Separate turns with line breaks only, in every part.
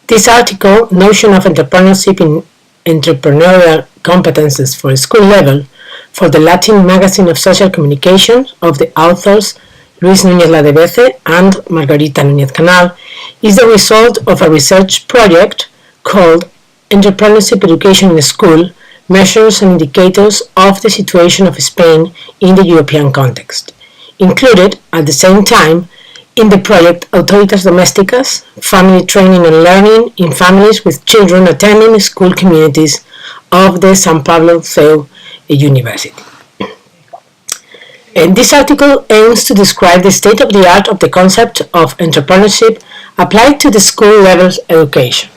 This article, Notion of Entrepreneurship in Entrepreneurial Competences for School Level, for the Latin Magazine of Social Communication of the authors Luis Núñez Ladebeze and Margarita Núñez Canal, is the result of a research project called Entrepreneurship Education in School, Measures and Indicators of the Situation of Spain in the European Context. Included, at the same time, in the project Autoritas Domésticas, Family Training and Learning in Families with Children Attending School Communities of the San Pablo CEU University. And this article aims to describe the state-of-the-art of the concept of entrepreneurship applied to the school level education.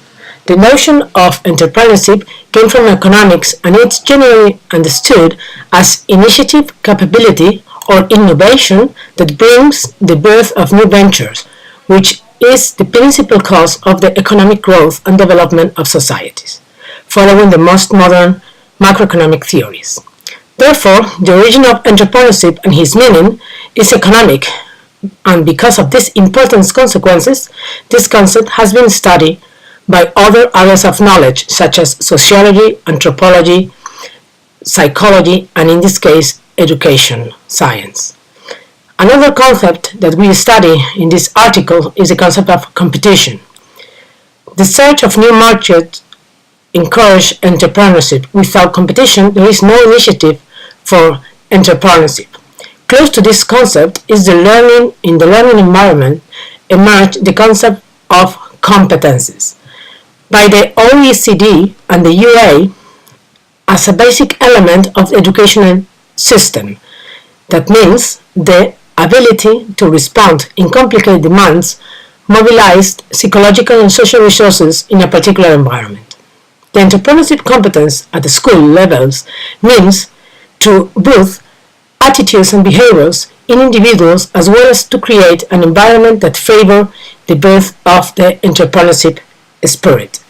The notion of entrepreneurship came from economics and it's generally understood as initiative, capability, or innovation that brings the birth of new ventures, which is the principal cause of the economic growth and development of societies, following the most modern macroeconomic theories. Therefore, the origin of entrepreneurship and his meaning is economic, and because of these important consequences, this concept has been studied by other areas of knowledge such as sociology, anthropology, psychology, and in this case, education science. Another concept that we study in this article is the concept of competition. The search of new markets encourages entrepreneurship. Without competition, there is no initiative for entrepreneurship. Close to this concept is in the learning environment emerged the concept of competencies by the OECD and the UA as a basic element of the educational system. That means the ability to respond in complicated demands, mobilized psychological and social resources in a particular environment. The entrepreneurship competence at the school levels means to boost attitudes and behaviors in individuals as well as to create an environment that favors the birth of the entrepreneurship spirit.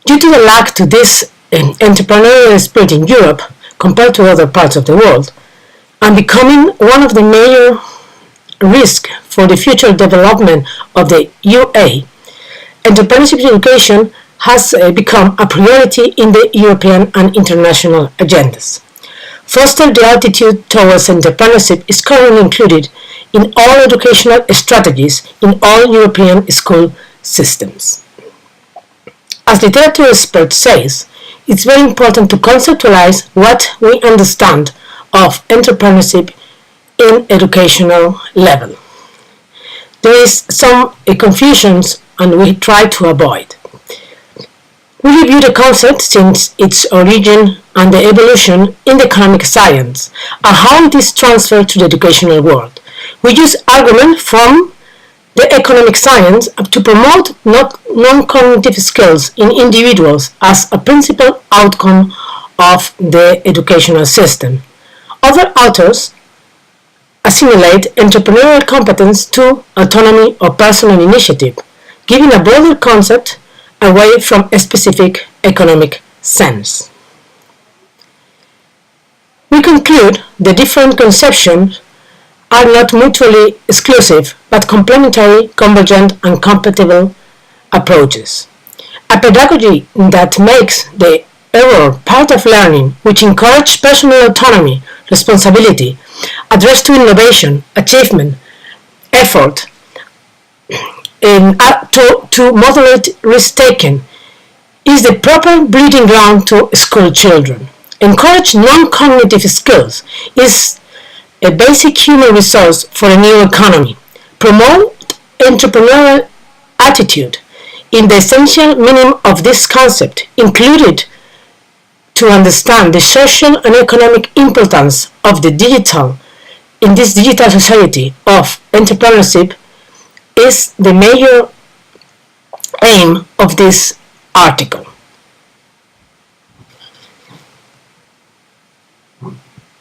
Due to the lack to this entrepreneurial spirit in Europe compared to other parts of the world, and becoming one of the major risks for the future development of the UA, entrepreneurship education has become a priority in the European and international agendas. Foster the attitude towards entrepreneurship is currently included in all educational strategies in all European school systems. As literature experts say, it's very important to conceptualize what we understand of entrepreneurship in educational level. There is some confusions and we try to avoid. We review the concept since its origin and the evolution in the economic science and how it is transferred to the educational world. We use argument from the economic science to promote non-cognitive skills in individuals as a principal outcome of the educational system. Other authors assimilate entrepreneurial competence to autonomy or personal initiative, giving a broader concept away from a specific economic sense. We conclude the different conceptions are not mutually exclusive, but complementary, convergent, and compatible approaches. A pedagogy that makes the error part of learning, which encourages personal autonomy, responsibility, address to innovation, achievement, effort, to moderate risk-taking, is the proper breeding ground to school children. Encourage non-cognitive skills is a basic human resource for a new economy. Promote entrepreneurial attitude in the essential meaning of this concept, included to understand the social and economic importance of the digital in this digital society of entrepreneurship is the major aim of this article.